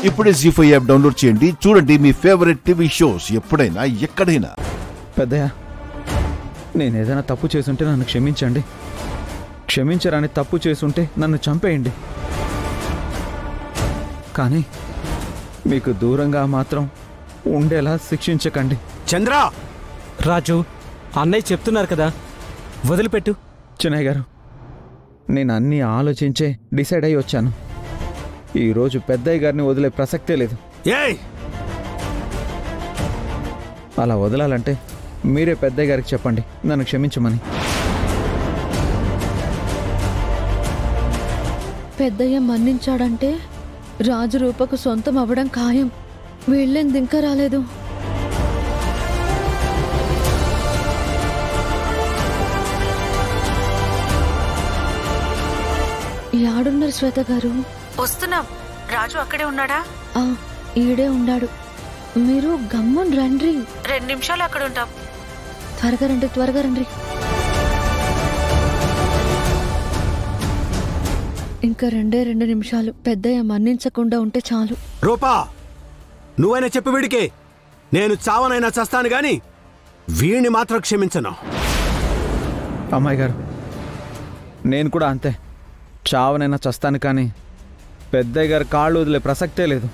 ఇప్పుడే జీ5 app download చేయండి. చూడండి మీ ఫేవరెట్ టీవీ షోస్ ఎప్పుడైనా ఎక్కడైనా. పెద్దయ్య, నేను ఏదైనా తప్పు చేసుంటే నన్ను క్షమించండి. క్షమించరాని తప్పు చేసుంటే నన్ను చంపేయండి. కానీ మీకు దూరంగా మాత్రం ఉండేలా శిక్షించకండి. చంద్ర, రాజు, అన్నయ్య చెప్తున్నారు కదా, వదిలిపెట్టు. చిన్నయ్య గారు, నేను అన్నీ ఆలోచించే డిసైడ్ అయ్యి వచ్చాను. ఈరోజు పెద్దయ్య గారిని వదిలే ప్రసక్తే లేదు. అలా వదలాలంటే మీరే పెద్దయ్య గారికి చెప్పండి నన్ను క్షమించమని. పెద్దయ్య మన్నించాడంటే రాజు రూపకు సొంతం అవ్వడం ఖాయం. వీళ్ళేంది ఇంకా రాలేదు? యాడున్నారు శ్వేత గారు? వస్తున్నాం. రాజు అక్కడే ఉన్నాడా? ఈడే ఉన్నాడు. మీరు గమ్మున్ రండి. 2 నిమిషాలు అక్కడ ఉంటాం. త్వరగా రండి, త్వరగా రండి. ఇంకా 2 నిమిషాలు. పెద్దయ్య మన్నించకుండా ఉంటే చాలు. రూపా, నువ్వైనా చెప్పి వీడికి, నేను చావనైనా చస్తాను గాని వీడిని మాత్రం క్షమించను. అమ్మాయి గారు, నేను కూడా అంతే. చావనైనా చస్తాను కానీ పెద్దయ్య గారు కాళ్ళు వదిలే ప్రసక్తే లేదు.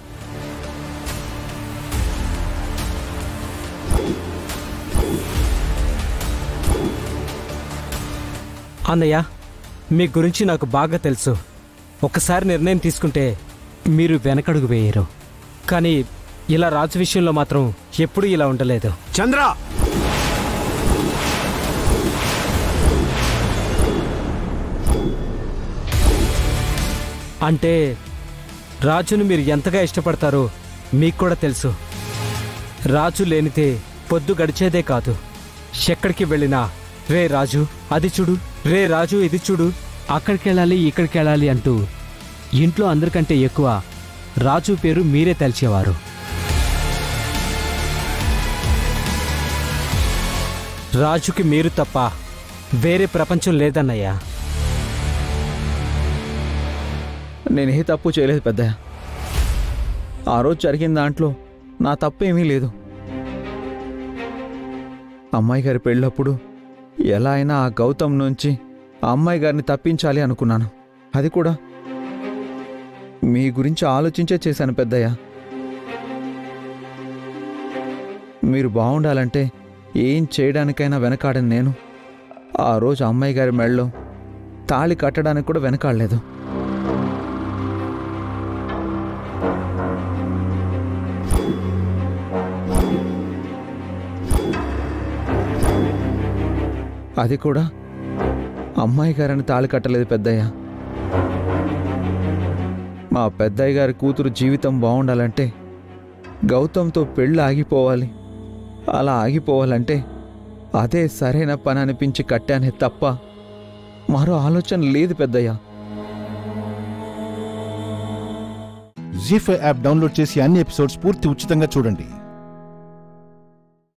అన్నయ్య, మీ గురించి నాకు బాగా తెలుసు. ఒకసారి నిర్ణయం తీసుకుంటే మీరు వెనకడుగు వేయరు. కానీ ఇలా రాజు విషయంలో మాత్రం ఎప్పుడూ ఇలా ఉండలేదు. చంద్ర, అంటే రాజును మీరు ఎంతగా ఇష్టపడతారో మీకు కూడా తెలుసు. రాజు లేనితే పొద్దు గడిచేదే కాదు. ఎక్కడికి వెళ్ళినా రే రాజు అది చూడు, రే రాజు ఇది చూడు, అక్కడికెళ్ళాలి ఇక్కడికెళ్ళాలి అంటూ ఇంట్లో అందరికంటే ఎక్కువ రాజు పేరు మీరే తలిచేవారు. రాజుకి మీరు తప్ప వేరే ప్రపంచం లేదన్నయ్యా. నేను ఏ తప్పు చేయలేదు పెద్దయ్య. ఆ రోజు జరిగిన దాంట్లో నా తప్పు ఏమీ లేదు. అమ్మాయి గారి పెళ్ళప్పుడు ఎలా అయినా ఆ గౌతమ్ నుంచి ఆ అమ్మాయి గారిని తప్పించాలి అనుకున్నాను. అది కూడా మీ గురించి ఆలోచించే చేశాను పెద్దయ్య. మీరు బాగుండాలంటే ఏం చేయడానికైనా వెనకాడని నేను ఆ రోజు అమ్మాయి గారి మెడలో తాళి కట్టడానికి కూడా వెనకాడలేదు. అది కూడా అమ్మాయి గారిని తాళి కట్టలేదు పెద్దయ్య. మా పెద్దయ్య గారి కూతురు జీవితం బాగుండాలంటే గౌతమ్తో పెళ్ళి ఆగిపోవాలి. అలా ఆగిపోవాలంటే అదే సరైన పని అనిపించి కట్టానే తప్ప మరో ఆలోచన లేదు పెద్దయ్య. జీ5 యాప్ డౌన్లోడ్ చేసి అన్ని ఎపిసోడ్స్ పూర్తి ఉచితంగా చూడండి.